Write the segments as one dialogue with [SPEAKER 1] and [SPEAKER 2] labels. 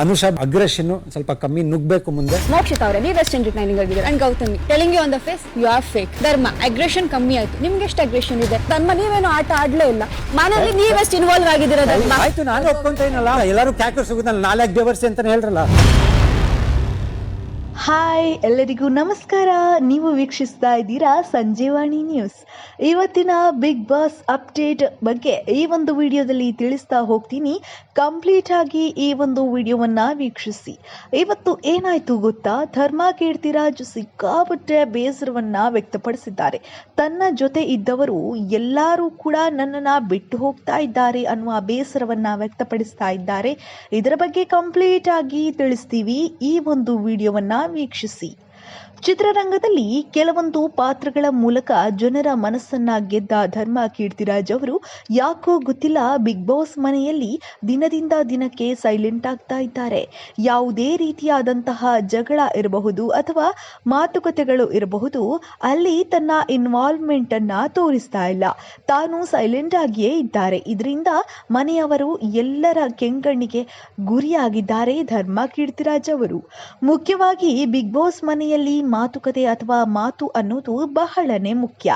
[SPEAKER 1] Anusha aggression ಸ್ವಲ್ಪ ಕಮ್ಮಿ ನುಗ್ಬೇಕು ಮುಂದೆ.
[SPEAKER 2] ಮೋಕ್ಷಿತಾ ಅವರೇ ನೀವು ವೆಸ್ಟ್ ಇಂಡಿಯನ್ ಟ್ರೈನಿಂಗ್ ಆಗಿದ್ದೀರಾ and Gautami telling you on the face you are fake. Dharma aggression ಕಮ್ಮಿ ಆಯ್ತು, ನಿಮ್ಗೆ ಎಷ್ಟು ಅಗ್ರೆಷನ್ ಇದೆ? ಧರ್ಮ ನೀವೇನು ಆಟ ಆಡ್ಲೇ ಇಲ್ಲ, ಮನೇಲಿ ನೀವೆಷ್ಟು ಇನ್ವಾಲ್ವ್ ಆಗಿದ್ದೀರಾ? ಧರ್ಮ
[SPEAKER 1] ಆಯ್ತು ನಾನು ಒಪ್ಕೊಂತೇನಲ್ಲ, ಎಲ್ಲರೂ ಕ್ಯಾಕರ್ ಸಿಗುದಲ್ಲ 4 ಡೇವರ್ಸ್ ಅಂತ ಹೇಳ್ರಲ್ಲ.
[SPEAKER 3] ಹಾಯ್ ಎಲ್ಲರಿಗೂ ನಮಸ್ಕಾರ. ನೀವು ವೀಕ್ಷಿಸ್ತಾ ಇದ್ದೀರಾ ಸಂಜೀವಾಣಿ ನ್ಯೂಸ್. ಇವತ್ತಿನ ಬಿಗ್ ಬಾಸ್ ಅಪ್ಡೇಟ್ ಬಗ್ಗೆ ಈ ಒಂದು ವಿಡಿಯೋದಲ್ಲಿ ತಿಳಿಸ್ತಾ ಹೋಗ್ತೀನಿ. ಕಂಪ್ಲೀಟ್ ಆಗಿ ಈ ಒಂದು ವಿಡಿಯೋವನ್ನ ವೀಕ್ಷಿಸಿ. ಇವತ್ತು ಏನಾಯ್ತು ಗೊತ್ತಾ, ಧರ್ಮ ಕೀರ್ತಿರಾಜ್ ಸಿಕ್ಕಾಪಟ್ಟೆ ಬೇಸರವನ್ನ ವ್ಯಕ್ತಪಡಿಸಿದ್ದಾರೆ. ತನ್ನ ಜೊತೆ ಇದ್ದವರು ಎಲ್ಲರೂ ಕೂಡ ನನ್ನನ್ನ ಬಿಟ್ಟು ಹೋಗ್ತಾ ಇದ್ದಾರೆ ಅನ್ನುವ ಬೇಸರವನ್ನ ವ್ಯಕ್ತಪಡಿಸ್ತಾ ಇದ್ದಾರೆ. ಇದರ ಬಗ್ಗೆ ಕಂಪ್ಲೀಟ್ ಆಗಿ ತಿಳಿಸ್ತೀವಿ, ಈ ಒಂದು ವಿಡಿಯೋವನ್ನ ವೀಕ್ಷಿಸಿ. ಚಿತ್ರರಂಗದಲ್ಲಿ ಕೆಲವೊಂದು ಪಾತ್ರಗಳ ಮೂಲಕ ಜನರ ಮನಸ್ಸನ್ನ ಗೆದ್ದ ಧರ್ಮ ಕೀರ್ತಿರಾಜ್ ಅವರು ಯಾಕೋ ಗೊತ್ತಿಲ್ಲ ಬಿಗ್ ಬಾಸ್ ಮನೆಯಲ್ಲಿ ದಿನದಿಂದ ದಿನಕ್ಕೆ ಸೈಲೆಂಟ್ ಆಗ್ತಾ ಇದ್ದಾರೆ. ಯಾವುದೇ ರೀತಿಯಾದಂತಹ ಜಗಳ ಇರಬಹುದು ಅಥವಾ ಮಾತುಕತೆಗಳು ಇರಬಹುದು, ಅಲ್ಲಿ ತನ್ನ ಇನ್ವಾಲ್ವ್ಮೆಂಟ್ ಅನ್ನ ತೋರಿಸ್ತಾ ಇಲ್ಲ, ತಾನು ಸೈಲೆಂಟ್ ಆಗಿಯೇ ಇದ್ದಾರೆ. ಇದರಿಂದ ಮನೆಯವರು ಎಲ್ಲರ ಕೆಂಗಣ್ಣಿಗೆ ಗುರಿಯಾಗಿದ್ದಾರೆ ಧರ್ಮ ಕೀರ್ತಿರಾಜ್ ಅವರು. ಮುಖ್ಯವಾಗಿ ಬಿಗ್ ಬಾಸ್ ಮನೆಯಲ್ಲಿ ಮಾತುಕತೆ ಅಥವಾ ಮಾತು ಅನ್ನೋದು ಬಹಳನೇ ಮುಖ್ಯ.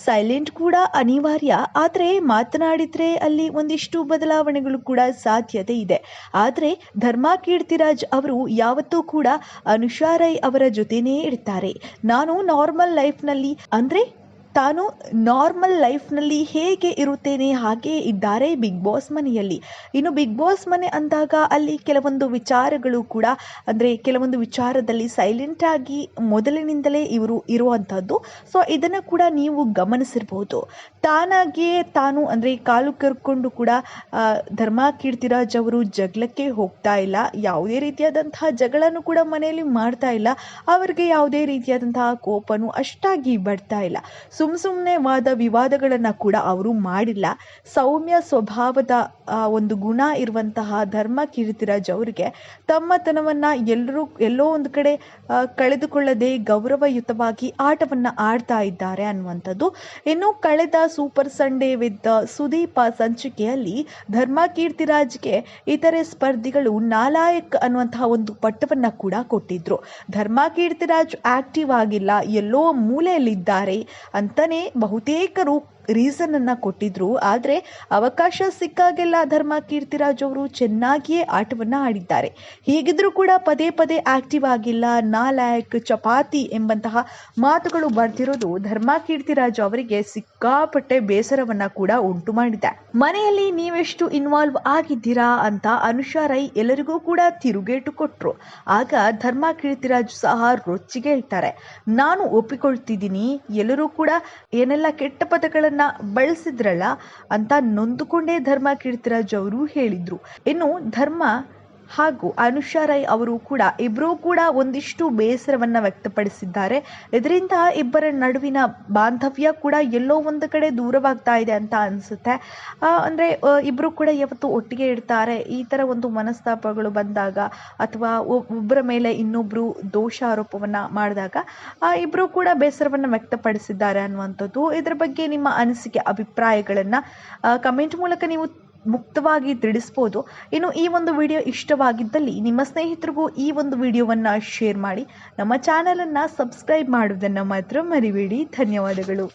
[SPEAKER 3] ಸೈಲೆಂಟ್ ಕೂಡ ಅನಿವಾರ್ಯ, ಆದರೆ ಮಾತನಾಡಿದ್ರೆ ಅಲ್ಲಿ ಒಂದಿಷ್ಟು ಬದಲಾವಣೆಗಳು ಕೂಡ ಸಾಧ್ಯತೆ ಇದೆ. ಆದರೆ ಧರ್ಮ ಕೀರ್ತಿರಾಜ್ ಅವರು ಯಾವತ್ತೂ ಕೂಡ ಅನುಷಾ ರೈ ಅವರ ಜೊತೆನೇ ಇರ್ತಾರೆ. ನಾನು ನಾರ್ಮಲ್ ಲೈಫ್ನಲ್ಲಿ ಅಂದ್ರೆ ತಾನು ನಾರ್ಮಲ್ ಲೈಫ್ನಲ್ಲಿ ಹೇಗೆ ಇರುತ್ತೇನೆ ಹಾಗೆ ಇದ್ದಾರೆ ಬಿಗ್ ಬಾಸ್ ಮನೆಯಲ್ಲಿ. ಇನ್ನು ಬಿಗ್ ಬಾಸ್ ಮನೆ ಅಂದಾಗ ಅಲ್ಲಿ ಕೆಲವೊಂದು ವಿಚಾರಗಳು ಕೂಡ ಅಂದರೆ ಕೆಲವೊಂದು ವಿಚಾರದಲ್ಲಿ ಸೈಲೆಂಟ್ ಆಗಿ ಮೊದಲಿನಿಂದಲೇ ಇವರು ಇರುವಂಥದ್ದು. ಸೊ ಇದನ್ನು ಕೂಡ ನೀವು ಗಮನಿಸಿರ್ಬೋದು. ತಾನಾಗಿಯೇ ತಾನು ಅಂದರೆ ಕಾಲು ಕರ್ಕೊಂಡು ಕೂಡ ಧರ್ಮ ಕೀರ್ತಿರಾಜ್ ಅವರು ಜಗಳಕ್ಕೆ ಹೋಗ್ತಾ ಇಲ್ಲ, ಯಾವುದೇ ರೀತಿಯಾದಂತಹ ಜಗಳನು ಕೂಡ ಮನೆಯಲ್ಲಿ ಮಾಡ್ತಾ ಇಲ್ಲ, ಅವರಿಗೆ ಯಾವುದೇ ರೀತಿಯಾದಂತಹ ಕೋಪನು ಅಷ್ಟಾಗಿ ಬರ್ತಾ ಇಲ್ಲ. ಸುಮ್ಮನೆ ವಾದ ವಿವಾದಗಳನ್ನು ಕೂಡ ಅವರು ಮಾಡಿಲ್ಲ. ಸೌಮ್ಯ ಸ್ವಭಾವದ ಒಂದು ಗುಣ ಇರುವಂತಹ ಧರ್ಮ ಕೀರ್ತಿರಾಜ್ ಅವರಿಗೆ ತಮ್ಮತನವನ್ನು ಎಲ್ಲೋ ಒಂದು ಕಡೆ ಕಳೆದುಕೊಳ್ಳದೆ ಗೌರವಯುತವಾಗಿ ಆಟವನ್ನು ಆಡ್ತಾ ಇದ್ದಾರೆ ಅನ್ನುವಂಥದ್ದು. ಇನ್ನು ಕಳೆದ ಸೂಪರ್ ಸಂಡೇ ವಿತ್ ಸುದೀಪ ಸಂಚಿಕೆಯಲ್ಲಿ ಧರ್ಮ ಕೀರ್ತಿರಾಜ್ಗೆ ಇತರೆ ಸ್ಪರ್ಧಿಗಳು ನಾಲಾಯಕ್ ಅನ್ನುವಂತಹ ಒಂದು ಪಟ್ಟವನ್ನು ಕೂಡ ಕೊಟ್ಟಿದ್ರು. ಧರ್ಮ ಕೀರ್ತಿರಾಜ್ ಆಕ್ಟಿವ್ ಆಗಿಲ್ಲ, ಎಲ್ಲೋ ಮೂಲೆಯಲ್ಲಿದ್ದಾರೆ ಅಂತಾನೆ ಬಹುತೇಕರು ರೀಸನ್ ಅನ್ನ ಕೊಟ್ಟಿದ್ರು. ಆದರೆ ಅವಕಾಶ ಸಿಕ್ಕಾಗೆಲ್ಲ ಧರ್ಮ ಕೀರ್ತಿರಾಜ್ ಅವರು ಚೆನ್ನಾಗಿಯೇ ಆಟವನ್ನ ಆಡಿದ್ದಾರೆ. ಹೀಗಿದ್ರೂ ಕೂಡ ಪದೇ ಪದೇ ಆಕ್ಟಿವ್ ಆಗಿಲ್ಲ, ನಾಲಾಯಕ್, ಚಪಾತಿ ಎಂಬಂತಹ ಮಾತುಗಳು ಬರ್ತಿರೋದು ಧರ್ಮ ಕೀರ್ತಿರಾಜ್ ಅವರಿಗೆ ಸಿಕ್ಕಾಪಟ್ಟೆ ಬೇಸರವನ್ನ ಕೂಡ ಉಂಟು ಮಾಡಿದೆ. ಮನೆಯಲ್ಲಿ ನೀವೆಷ್ಟು ಇನ್ವಾಲ್ವ್ ಆಗಿದ್ದೀರಾ ಅಂತ ಅನುಷಾ ರೈ ಎಲ್ಲರಿಗೂ ಕೂಡ ತಿರುಗೇಟು ಕೊಟ್ರು. ಆಗ ಧರ್ಮ ಕೀರ್ತಿರಾಜ್ ಸಹ ರೊಚ್ಚಿಗೆ ಹೇಳ್ತಾರೆ, ನಾನು ಒಪ್ಪಿಕೊಳ್ತಿದ್ದೀನಿ, ಎಲ್ಲರೂ ಕೂಡ ಏನೆಲ್ಲ ಕೆಟ್ಟ ಪದಗಳನ್ನು ಬಳಸಿದ್ರಲ್ಲ ಅಂತ ನೊಂದುಕೊಂಡೇ ಧರ್ಮ ಕೀರ್ತಿರಾಜ್ ಅವರು ಹೇಳಿದ್ರು. ಇನ್ನು ಧರ್ಮ ಹಾಗೂ ಅನುಷಾ ರೈ ಅವರು ಕೂಡ ಇಬ್ಬರೂ ಕೂಡ ಒಂದಿಷ್ಟು ಬೇಸರವನ್ನ ವ್ಯಕ್ತಪಡಿಸಿದ್ದಾರೆ. ಇದರಿಂದ ಇಬ್ಬರ ನಡುವಿನ ಬಾಂಧವ್ಯ ಕೂಡ ಎಲ್ಲೋ ಒಂದು ಕಡೆ ದೂರವಾಗ್ತಾ ಇದೆ ಅಂತ ಅನಿಸುತ್ತೆ. ಅಂದರೆ ಇಬ್ಬರು ಕೂಡ ಯಾವತ್ತು ಒಟ್ಟಿಗೆ ಇರ್ತಾರೆ. ಈ ಥರ ಒಂದು ಮನಸ್ತಾಪಗಳು ಬಂದಾಗ ಅಥವಾ ಒಬ್ಬರ ಮೇಲೆ ಇನ್ನೊಬ್ಬರು ದೋಷಾರೋಪವನ್ನು ಮಾಡಿದಾಗ ಇಬ್ಬರು ಕೂಡ ಬೇಸರವನ್ನು ವ್ಯಕ್ತಪಡಿಸಿದ್ದಾರೆ ಅನ್ನುವಂಥದ್ದು. ಇದರ ಬಗ್ಗೆ ನಿಮ್ಮ ಅನಿಸಿಕೆ ಅಭಿಪ್ರಾಯಗಳನ್ನು ಕಮೆಂಟ್ ಮೂಲಕ ನೀವು ಮುಕ್ತವಾಗಿ ತಿಳಿಸ್ಬೋದು. ಇನ್ನು ಈ ಒಂದು ವಿಡಿಯೋ ಇಷ್ಟವಾಗಿದ್ದಲ್ಲಿ ನಿಮ್ಮ ಸ್ನೇಹಿತರಿಗೂ ಈ ಒಂದು ವಿಡಿಯೋವನ್ನು ಶೇರ್ ಮಾಡಿ. ನಮ್ಮ ಚಾನಲನ್ನು ಸಬ್ಸ್ಕ್ರೈಬ್ ಮಾಡುವುದನ್ನು ಮಾತ್ರ ಮರಿಬೇಡಿ. ಧನ್ಯವಾದಗಳು.